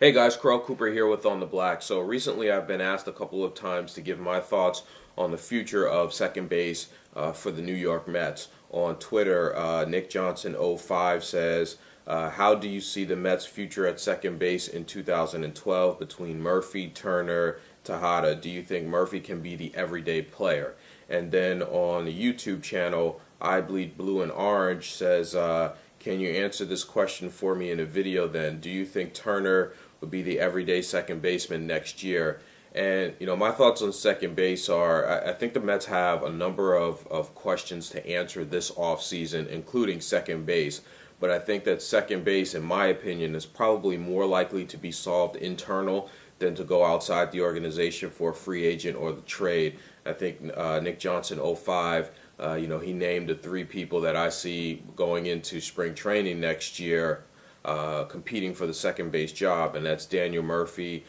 Hey guys, Carl Cooper here with On the Black. So recently I've been asked a couple of times to give my thoughts on the future of second base for the New York Mets. On Twitter, Nick Johnson 05 says, how do you see the Mets' future at second base in 2012 between Murphy, Turner, Tejada? Do you think Murphy can be the everyday player? And then on the YouTube channel, I Bleed Blue and Orange says, can you answer this question for me in a video then? Do you think Turner would be the everyday second baseman next year? And, you know, my thoughts on second base are, I think the Mets have a number of questions to answer this offseason, including second base. But I think that second base, in my opinion, is probably more likely to be solved internal than to go outside the organization for a free agent or the trade. I think Nick Johnson 05, he named the three people that I see going into spring training next year competing for the second base job, and that's Daniel Murphy,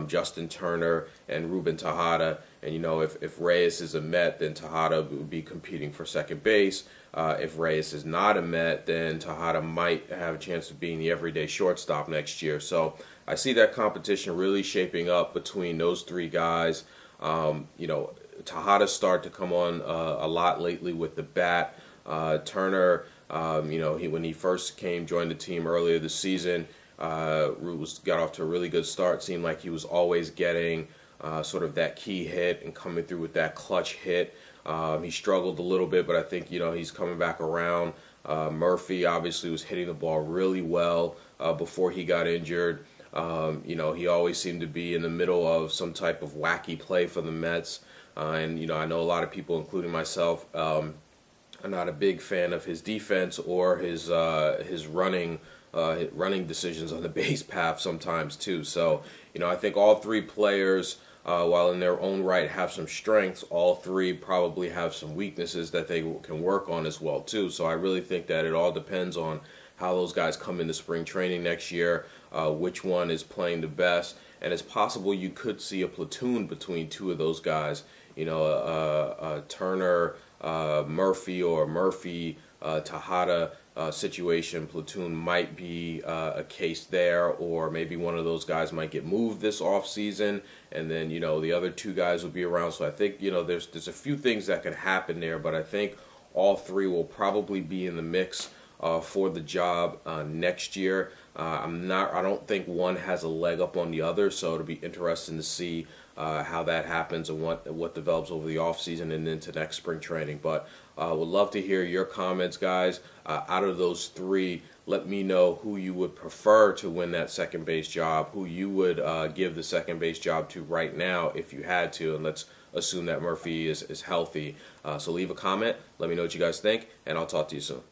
Justin Turner, and Ruben Tejada. And, you know, if Reyes is a Met, then Tejada would be competing for second base. If Reyes is not a Met, then Tejada might have a chance of being the everyday shortstop next year. So I see that competition really shaping up between those three guys. Tejada's started to come on a lot lately with the bat. Turner, when he first joined the team earlier this season, got off to a really good start. Seemed like he was always getting sort of that key hit and coming through with that clutch hit. He struggled a little bit, but I think, he's coming back around. Murphy obviously was hitting the ball really well before he got injured. He always seemed to be in the middle of some type of wacky play for the Mets. I know a lot of people, including myself, are not a big fan of his defense or his running decisions on the base path sometimes too. So, I think all three players, while in their own right have some strengths, all three probably have some weaknesses that they can work on as well too. So I really think that it all depends on how those guys come into spring training next year, which one is playing the best, and it's possible you could see a platoon between two of those guys. Turner, Murphy, or Murphy, Tejada situation. Platoon might be a case there, or maybe one of those guys might get moved this offseason, and then the other two guys will be around. So I think there's a few things that could happen there, but I think all three will probably be in the mix for the job next year. I don't think one has a leg up on the other, so it'll be interesting to see how that happens and what develops over the offseason and into next spring training. But would love to hear your comments, guys. Out of those three, let me know who you would prefer to win that second base job, who you would give the second base job to right now if you had to, and let's assume that Murphy is healthy. So leave a comment, let me know what you guys think, and I'll talk to you soon.